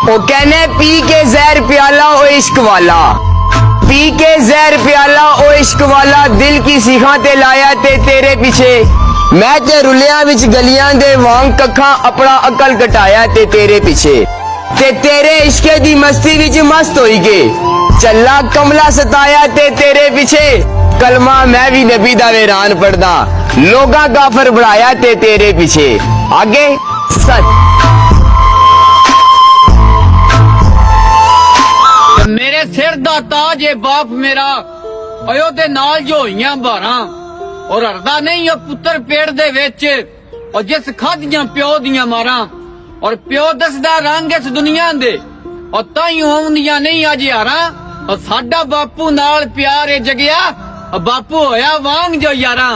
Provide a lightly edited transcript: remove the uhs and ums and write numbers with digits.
ओ कहने पी के जहर प्याला ओ इश्क वाला, पी के जहर प्याला ओ इश्क वाला, दिल की सीखा ते लाया ते तेरे पीछे, मैं ते रुलियां विच गलियां दे वांग कखा अपना अकल कटाया ते तेरे पीछे, ते तेरे इश्के दी मस्ती विच मस्त होई के चला कमला सताया ते तेरे पीछे, कलमा मैं भी नबी दा वैरान पढ़दा, लोगा काफर बढ़ाया ते तेरे पीछे। आगे सच मेरे सिर दा ताज है बाप मेरा, ओयो दे नाल जो होइयां बारां, और हरदा नहीं ओ पुत्र पेड़ दे विच, और जिस खादियां प्यो दियां मारां, और प्यो दसदा रंग इस दुनिया दे, और ताईं आउंदियां नहीं अज यारां, और साडा बापू नाल प्यार है जगिया, और बापू होया वांग जो यारां।